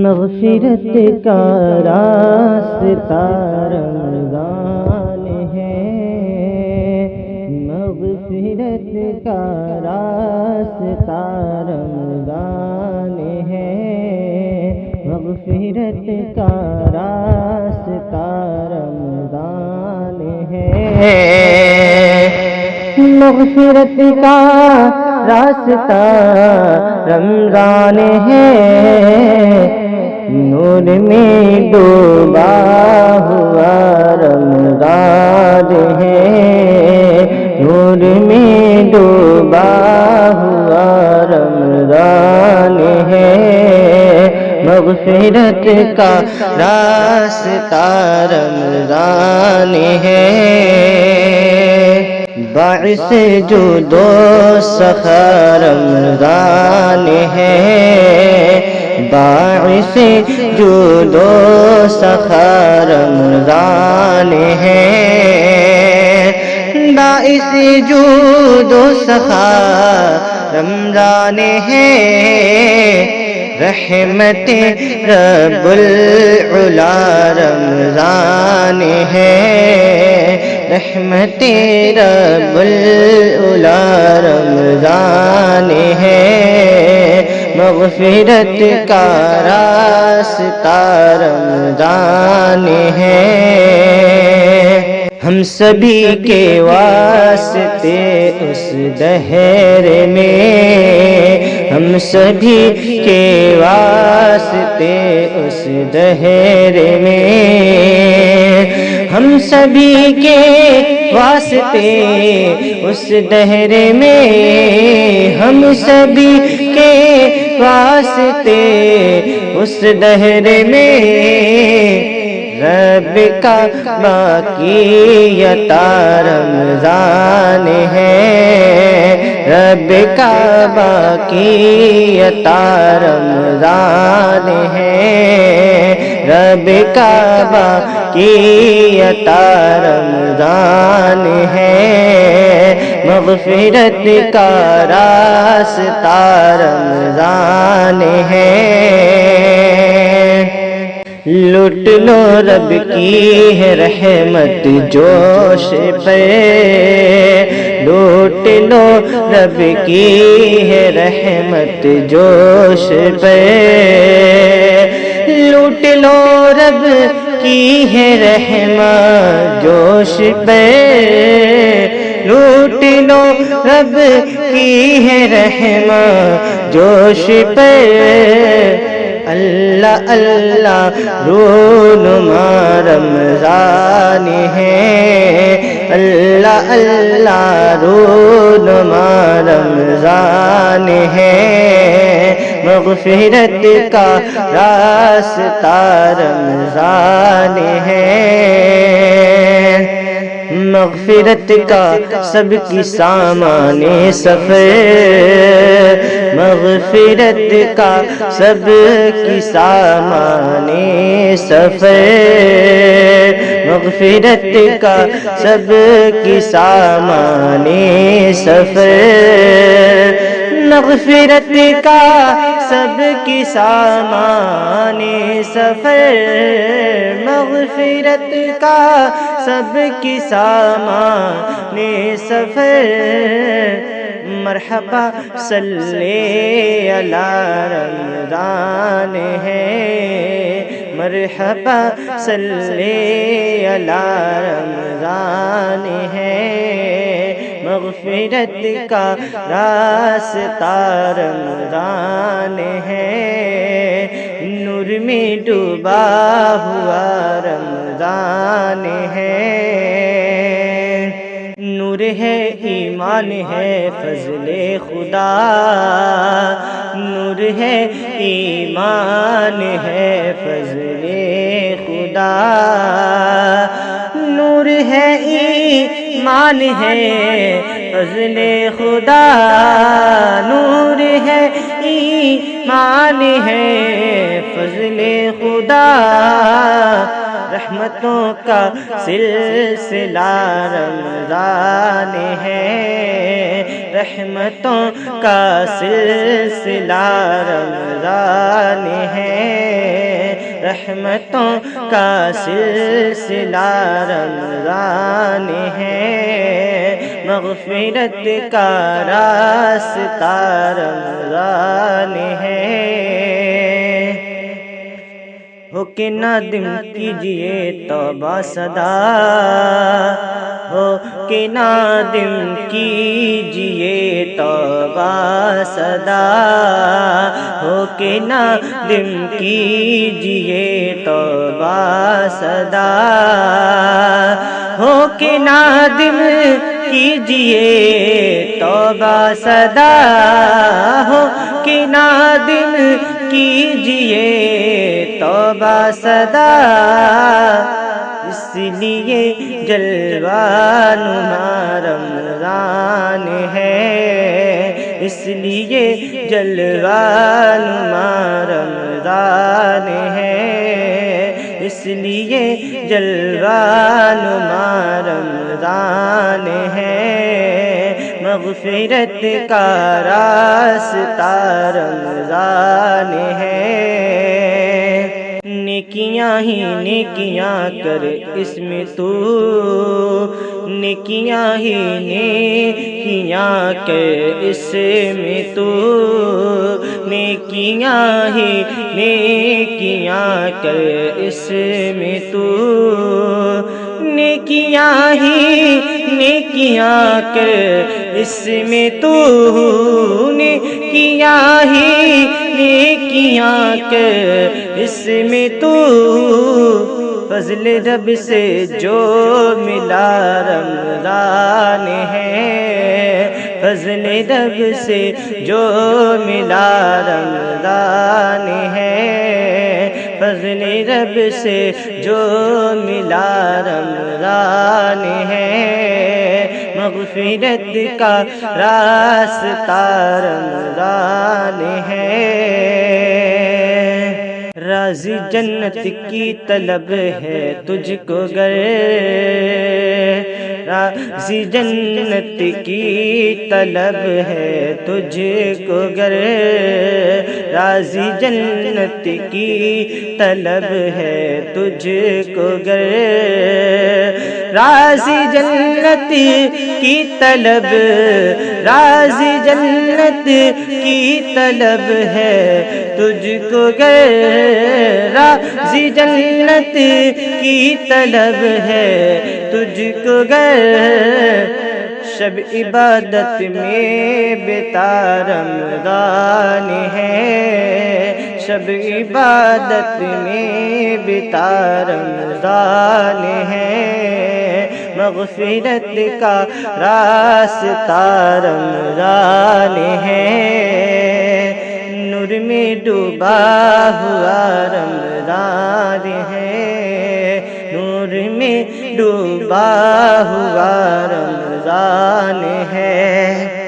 مغفرت کا راستہ رمضان ہے، مغفرت کا راستہ رمضان ہے، مغفرت کا راستہ رمضان ہے، مغفرت کا راستہ رمضان ہے، نور میں ڈوبا ہوا رمضان ہے، نور میں ڈوبا ہوا رمضان ہے، مغفرت کا راستہ رمضان ہے، باعث جود و سخا رمضان ہے، باعث جود و سخا رمضان ہے، باعث جود و سخا رمضان ہے، رحمت رب العلا رمضان ہے، رحمت رب العلا رمضان ہے، مغفرت کا راستہ رمضان ہے، ہم سبھی کے واسطے اس دہر میں، ہم سبھی کے واسطے اس دہر میں، ہم سبھی کے واسطے اس دہر میں، ہم سبھی کے واسطے اس دہر میں، رب کا باقی عطا رمضان ہے، رب کا باقی عطا رمضان ہے، رب کا باقی عطا رمضان ہے، مغفرت کا راستہ رمضان ہے، لوٹ لو رب کی ہے رحمت جوش پہ، لوٹ لو رب کی ہے رحمت جوش پہ، لوٹ لو رب کی ہے رحمت جوش پہ، لوٹ لو رب کی ہے رحمت جوش پہ، اللہ اللہ رونما رمضان ہے، اللہ اللہ رونما رمضان ہے، مغفرت کا راستہ رمضان ہے، مغفرت کا سب کی سامان سفر، مغفرت کا سب کی سامان سفر، مغفرت کا سب کی سامان سفر، مغفرت کا سب کی سامان سفر، مغفرت کا سب کی سامان سفر، مرحبا صلی علی رمضان ہے، مرحبا صلی علی رمضان ہے، مغفرت کا راستہ رمضان ہے، نور میں ڈوبا ہوا رمضان ہے، نور ہے ایمان ہے فضل خدا، نور ہے ایمان ہے فضل خدا، نور ہے ایمان ہے فضل خدا، نور ہے ایمان ہے فضل خدا، رحمتوں کا سلسلہ رمضان ہے، رحمتوں کا سلسلہ رمضان ہے، رحمتوں کا سلسلہ رمضان ہے، مغفرت کا راستہ رمضان ہے۔ ہو کہ نادم کیجئے توبہ صدا، ہو کہ نادم کیجئے توبہ صدا، ہو کہ نادم کیجئے توبہ صدا، ہو کہ نادم کیجئے توبہ صدا، ہو کہ نادم کیجئے توبہ صدا، اس لیے جلوہ نما رمضان ہے، اس لیے جلوہ نما رمضان ہے، اس لیے جلوہ نما رمضان ہے، مغفرت کا راستہ رمضان ہے۔ نیکیاں ہی نیکیاں کر اس میں تو، نیکیاں ہی نیکیاں کر اس میں تو، نیکیاں ہی نیکیاں کر اس میں تو، نیکیاں ہی نیکیاں کر اس میں تو، نیکیاں ہی نیکیاں کر اس میں تو، فضل رب سے جو ملا رمضان ہے، فضل رب سے جو ملا رمضان ہے، فضل رب سے جو ملا رمضان ہے، مغفرت کا راستہ رمضان ہے۔ راضی جنت کی طلب ہے تجھ کو گر، راضی جنت کی طلب ہے تجھ کو گر، راضی جنت کی طلب ہے تجھ کو گر، راضی جنت کی طلب، راضی جنت کی طلب ہے تجھ کو گر، راضی جنت کی طلب ہے تجھ کو گر، شب عبادت میں بتا رمضان ہے، شب عبادت میں بتا رمضان ہے، مغفرت کا راستہ رمضان ہے، نور میں ڈوبا ہوا رمضان ہے، نور میں ڈوبا ہوا رمضان ہے۔